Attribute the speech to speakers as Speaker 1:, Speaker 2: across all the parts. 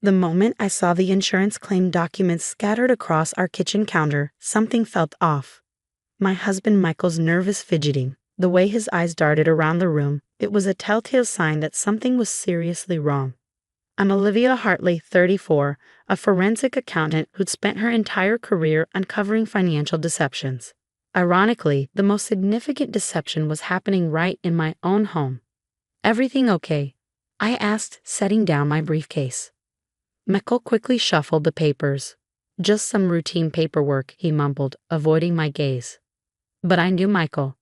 Speaker 1: The moment I saw the insurance claim documents scattered across our kitchen counter, something felt off. My husband Michael's nervous fidgeting, the way his eyes darted around the room, it was a telltale sign that something was seriously wrong. I'm Olivia Hartley, 34, a forensic accountant who'd spent her entire career uncovering financial deceptions. Ironically, the most significant deception was happening right in my own home. "Everything okay?" I asked, setting down my briefcase. Michael quickly shuffled the papers. "Just some routine paperwork," he mumbled, avoiding my gaze. But I knew Michael.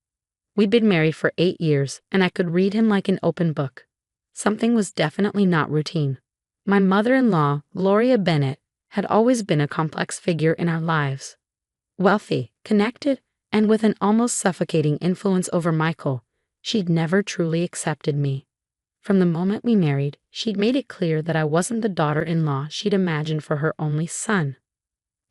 Speaker 1: We'd been married for 8 years, and I could read him like an open book. Something was definitely not routine. My mother-in-law, Gloria Bennett, had always been a complex figure in our lives. Wealthy, connected, and with an almost suffocating influence over Michael, she'd never truly accepted me. From the moment we married, she'd made it clear that I wasn't the daughter-in-law she'd imagined for her only son.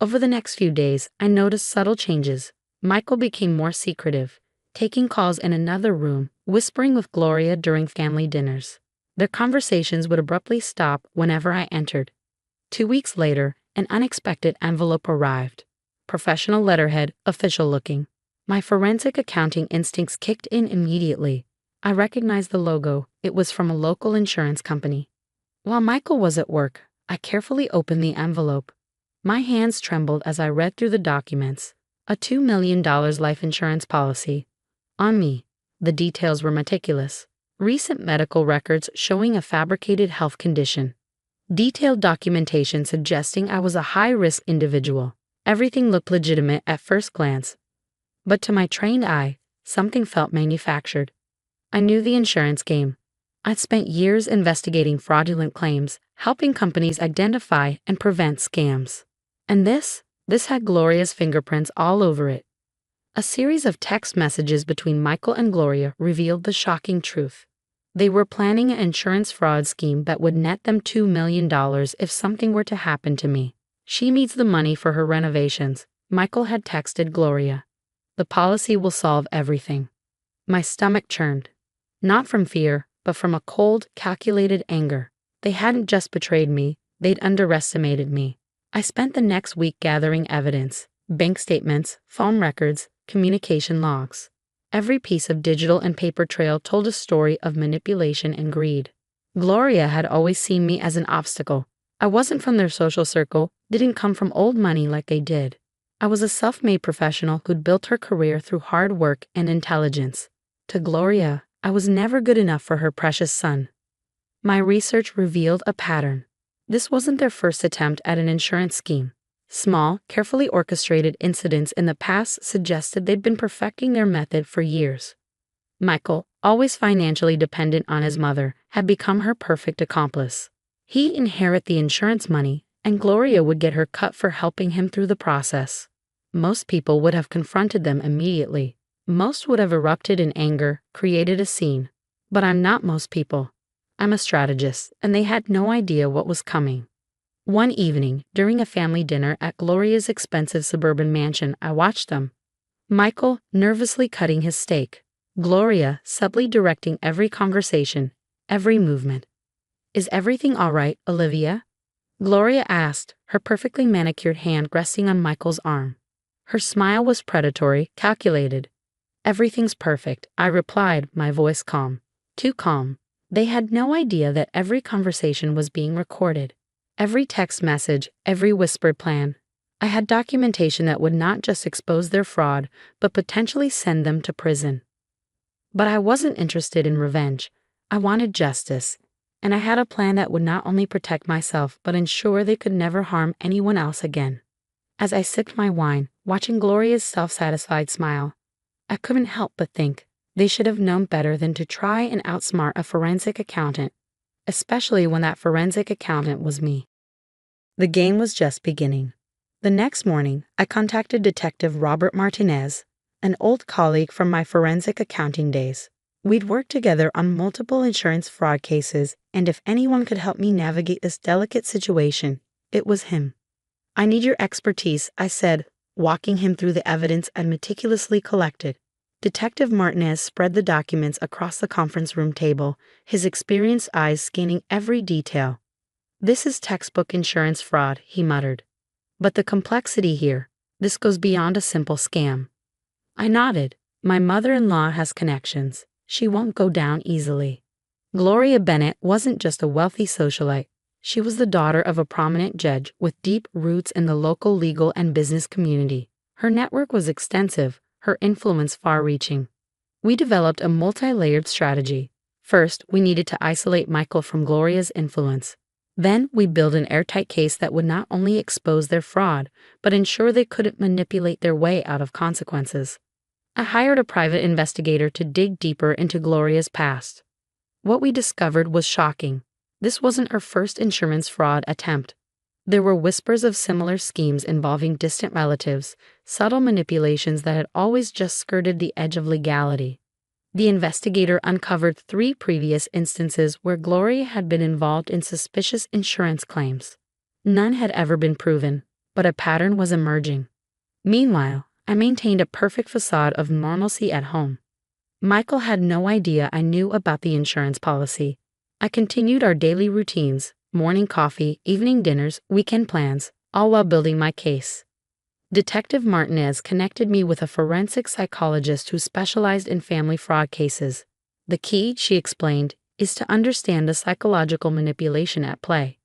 Speaker 1: Over the next few days, I noticed subtle changes. Michael became more secretive, taking calls in another room, whispering with Gloria during family dinners. Their conversations would abruptly stop whenever I entered. 2 weeks later, an unexpected envelope arrived. Professional letterhead, official looking. My forensic accounting instincts kicked in immediately. I recognized the logo. It was from a local insurance company. While Michael was at work, I carefully opened the envelope. My hands trembled as I read through the documents. A $2 million life insurance policy. On me, the details were meticulous. Recent medical records showing a fabricated health condition. Detailed documentation suggesting I was a high-risk individual. Everything looked legitimate at first glance. But to my trained eye, something felt manufactured. I knew the insurance game. I'd spent years investigating fraudulent claims, helping companies identify and prevent scams. And this had Gloria's fingerprints all over it. A series of text messages between Michael and Gloria revealed the shocking truth. They were planning an insurance fraud scheme that would net them $2 million if something were to happen to me. "She needs the money for her renovations," Michael had texted Gloria. "The policy will solve everything." My stomach churned. Not from fear, but from a cold, calculated anger. They hadn't just betrayed me, they'd underestimated me. I spent the next week gathering evidence: bank statements, phone records, communication logs. Every piece of digital and paper trail told a story of manipulation and greed. Gloria had always seen me as an obstacle. I wasn't from their social circle, didn't come from old money like they did. I was a self-made professional who'd built her career through hard work and intelligence. To Gloria, I was never good enough for her precious son. My research revealed a pattern. This wasn't their first attempt at an insurance scheme. Small, carefully orchestrated incidents in the past suggested they'd been perfecting their method for years. Michael, always financially dependent on his mother, had become her perfect accomplice. He'd inherit the insurance money, and Gloria would get her cut for helping him through the process. Most people would have confronted them immediately. Most would have erupted in anger, created a scene. But I'm not most people. I'm a strategist, and they had no idea what was coming. One evening, during a family dinner at Gloria's expensive suburban mansion, I watched them. Michael nervously cutting his steak. Gloria subtly directing every conversation, every movement. "Is everything all right, Olivia?" Gloria asked, her perfectly manicured hand resting on Michael's arm. Her smile was predatory, calculated. "Everything's perfect," I replied, my voice calm. Too calm. They had no idea that every conversation was being recorded. Every text message, every whispered plan. I had documentation that would not just expose their fraud, but potentially send them to prison. But I wasn't interested in revenge. I wanted justice. And I had a plan that would not only protect myself, but ensure they could never harm anyone else again. As I sipped my wine, watching Gloria's self-satisfied smile, I couldn't help but think they should have known better than to try and outsmart a forensic accountant, especially when that forensic accountant was me. The game was just beginning. The next morning, I contacted Detective Robert Martinez, an old colleague from my forensic accounting days. We'd worked together on multiple insurance fraud cases, and if anyone could help me navigate this delicate situation, it was him. "I need your expertise," I said, walking him through the evidence I'd meticulously collected. Detective Martinez spread the documents across the conference room table, his experienced eyes scanning every detail. "This is textbook insurance fraud," he muttered. "But the complexity here, this goes beyond a simple scam." I nodded. "My mother-in-law has connections. She won't go down easily." Gloria Bennett wasn't just a wealthy socialite. She was the daughter of a prominent judge with deep roots in the local legal and business community. Her network was extensive, her influence far-reaching. We developed a multi-layered strategy. First, we needed to isolate Michael from Gloria's influence. Then, we built an airtight case that would not only expose their fraud, but ensure they couldn't manipulate their way out of consequences. I hired a private investigator to dig deeper into Gloria's past. What we discovered was shocking. This wasn't her first insurance fraud attempt. There were whispers of similar schemes involving distant relatives, subtle manipulations that had always just skirted the edge of legality. The investigator uncovered 3 previous instances where Gloria had been involved in suspicious insurance claims. None had ever been proven, but a pattern was emerging. Meanwhile, I maintained a perfect facade of normalcy at home. Michael had no idea I knew about the insurance policy. I continued our daily routines, morning coffee, evening dinners, weekend plans, all while building my case. Detective Martinez connected me with a forensic psychologist who specialized in family fraud cases. The key, she explained, is to understand the psychological manipulation at play.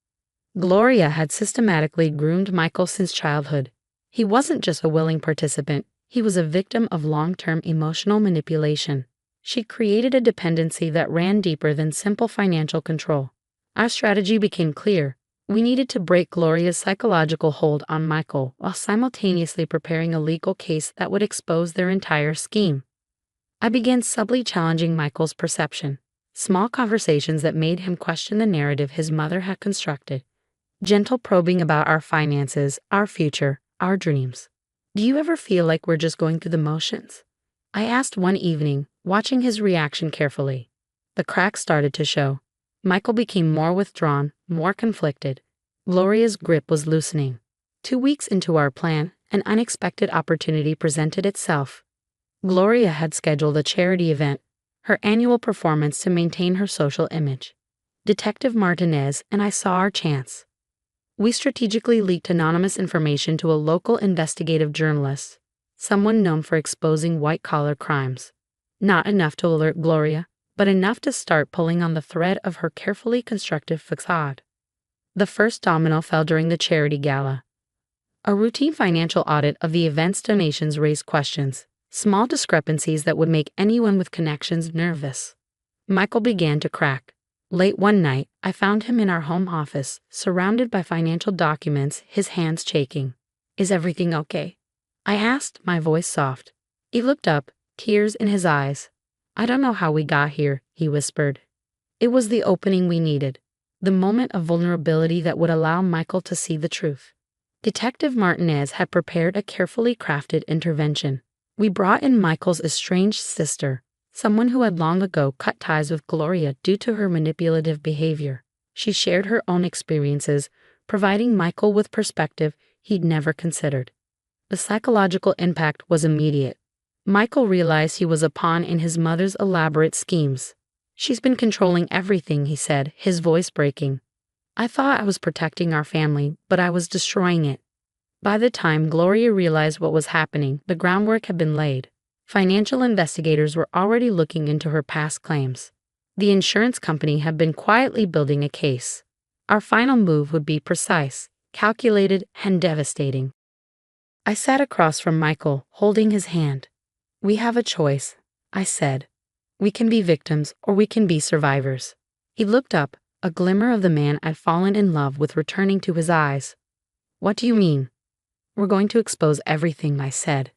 Speaker 1: Gloria had systematically groomed Michael since childhood. He wasn't just a willing participant, he was a victim of long-term emotional manipulation. She created a dependency that ran deeper than simple financial control. Our strategy became clear. We needed to break Gloria's psychological hold on Michael while simultaneously preparing a legal case that would expose their entire scheme. I began subtly challenging Michael's perception. Small conversations that made him question the narrative his mother had constructed. Gentle probing about our finances, our future, our dreams. "Do you ever feel like we're just going through the motions?" I asked one evening, watching his reaction carefully. The cracks started to show. Michael became more withdrawn, more conflicted. Gloria's grip was loosening. 2 weeks into our plan, an unexpected opportunity presented itself. Gloria had scheduled a charity event, her annual performance to maintain her social image. Detective Martinez and I saw our chance. We strategically leaked anonymous information to a local investigative journalist, someone known for exposing white-collar crimes. Not enough to alert Gloria, but enough to start pulling on the thread of her carefully constructed facade. The first domino fell during the charity gala. A routine financial audit of the event's donations raised questions, small discrepancies that would make anyone with connections nervous. Michael began to crack. Late one night, I found him in our home office, surrounded by financial documents, his hands shaking. "Is everything okay?" I asked, my voice soft. He looked up, tears in his eyes. "I don't know how we got here," he whispered. It was the opening we needed, the moment of vulnerability that would allow Michael to see the truth. Detective Martinez had prepared a carefully crafted intervention. We brought in Michael's estranged sister, someone who had long ago cut ties with Gloria due to her manipulative behavior. She shared her own experiences, providing Michael with perspective he'd never considered. The psychological impact was immediate. Michael realized he was a pawn in his mother's elaborate schemes. "She's been controlling everything," he said, his voice breaking. "I thought I was protecting our family, but I was destroying it." By the time Gloria realized what was happening, the groundwork had been laid. Financial investigators were already looking into her past claims. The insurance company had been quietly building a case. Our final move would be precise, calculated, and devastating. I sat across from Michael, holding his hand. "We have a choice," I said. "We can be victims or we can be survivors." He looked up, a glimmer of the man I'd fallen in love with returning to his eyes. "What do you mean?" "We're going to expose everything," I said.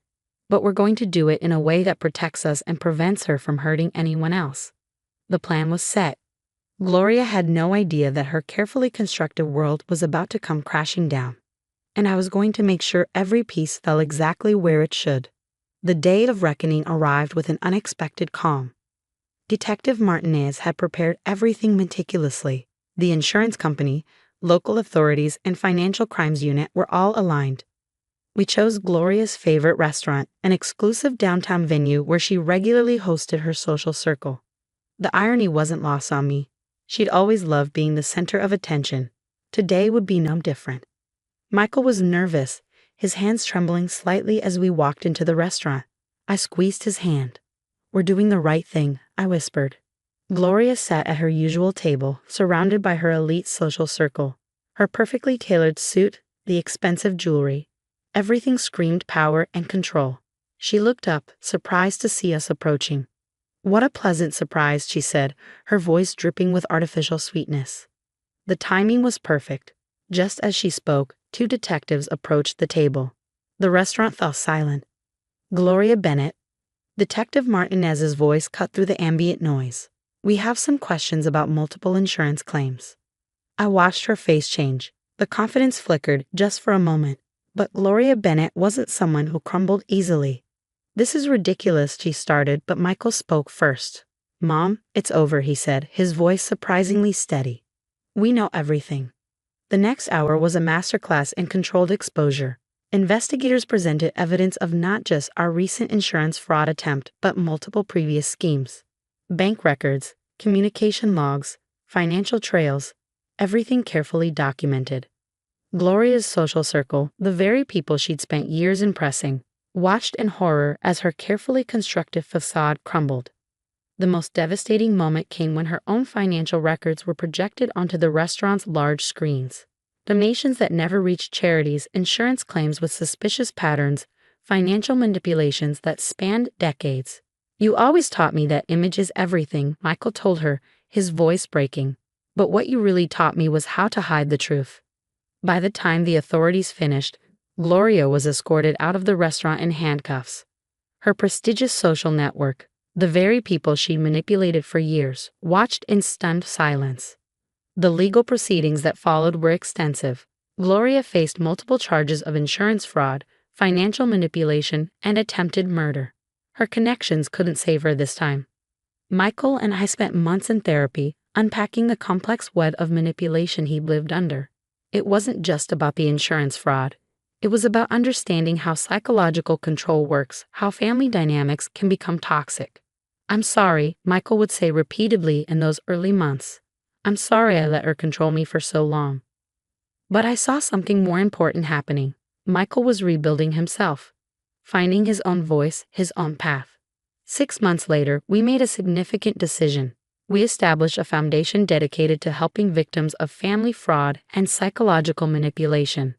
Speaker 1: "But we're going to do it in a way that protects us and prevents her from hurting anyone else." The plan was set. Gloria had no idea that her carefully constructed world was about to come crashing down. And I was going to make sure every piece fell exactly where it should. The day of reckoning arrived with an unexpected calm. Detective Martinez had prepared everything meticulously. The insurance company, local authorities, and financial crimes unit were all aligned. We chose Gloria's favorite restaurant, an exclusive downtown venue where she regularly hosted her social circle. The irony wasn't lost on me. She'd always loved being the center of attention. Today would be no different. Michael was nervous, his hands trembling slightly as we walked into the restaurant. I squeezed his hand. "We're doing the right thing," I whispered. Gloria sat at her usual table, surrounded by her elite social circle. Her perfectly tailored suit, the expensive jewelry. Everything screamed power and control. She looked up, surprised to see us approaching. "What a pleasant surprise," she said, her voice dripping with artificial sweetness. The timing was perfect. Just as she spoke, two detectives approached the table. The restaurant fell silent. "Gloria Bennett." Detective Martinez's voice cut through the ambient noise. "We have some questions about multiple insurance claims." I watched her face change. The confidence flickered just for a moment. But Gloria Bennett wasn't someone who crumbled easily. "This is ridiculous," she started, but Michael spoke first. "Mom, it's over," he said, his voice surprisingly steady. "We know everything." The next hour was a masterclass in controlled exposure. Investigators presented evidence of not just our recent insurance fraud attempt, but multiple previous schemes. Bank records, communication logs, financial trails, everything carefully documented. Gloria's social circle, the very people she'd spent years impressing, watched in horror as her carefully constructed facade crumbled. The most devastating moment came when her own financial records were projected onto the restaurant's large screens. Donations that never reached charities, insurance claims with suspicious patterns, financial manipulations that spanned decades. "You always taught me that image is everything," Michael told her, his voice breaking. "But what you really taught me was how to hide the truth." By the time the authorities finished, Gloria was escorted out of the restaurant in handcuffs. Her prestigious social network, the very people she manipulated for years, watched in stunned silence. The legal proceedings that followed were extensive. Gloria faced multiple charges of insurance fraud, financial manipulation, and attempted murder. Her connections couldn't save her this time. Michael and I spent months in therapy, unpacking the complex web of manipulation he'd lived under. It wasn't just about the insurance fraud. It was about understanding how psychological control works, how family dynamics can become toxic. "I'm sorry," Michael would say repeatedly in those early months. "I'm sorry I let her control me for so long." But I saw something more important happening. Michael was rebuilding himself, finding his own voice, his own path. 6 months later, we made a significant decision. We established a foundation dedicated to helping victims of family fraud and psychological manipulation.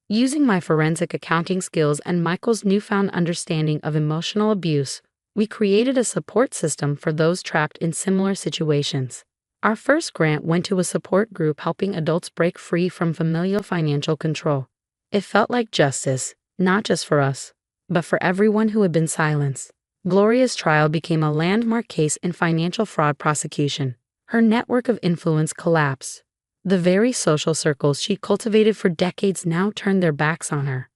Speaker 1: Using my forensic accounting skills and Michael's newfound understanding of emotional abuse, we created a support system for those trapped in similar situations. Our first grant went to a support group helping adults break free from familial financial control. It felt like justice, not just for us, but for everyone who had been silenced. Gloria's trial became a landmark case in financial fraud prosecution. Her network of influence collapsed. The very social circles she cultivated for decades now turned their backs on her.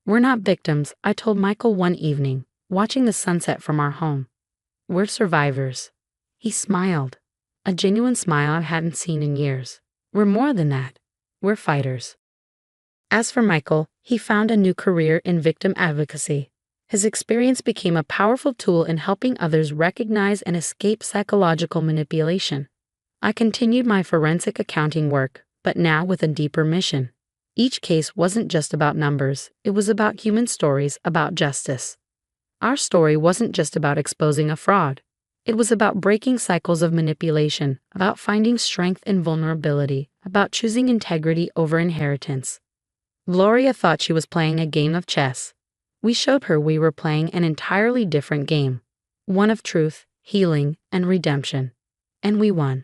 Speaker 1: "We're not victims," I told Michael one evening, watching the sunset from our home. "We're survivors." He smiled, a genuine smile I hadn't seen in years. "We're more than that. We're fighters." As for Michael, he found a new career in victim advocacy. His experience became a powerful tool in helping others recognize and escape psychological manipulation. I continued my forensic accounting work, but now with a deeper mission. Each case wasn't just about numbers, it was about human stories, about justice. Our story wasn't just about exposing a fraud. It was about breaking cycles of manipulation, about finding strength in vulnerability, about choosing integrity over inheritance. Gloria thought she was playing a game of chess. We showed her we were playing an entirely different game, one of truth, healing, and redemption. And we won.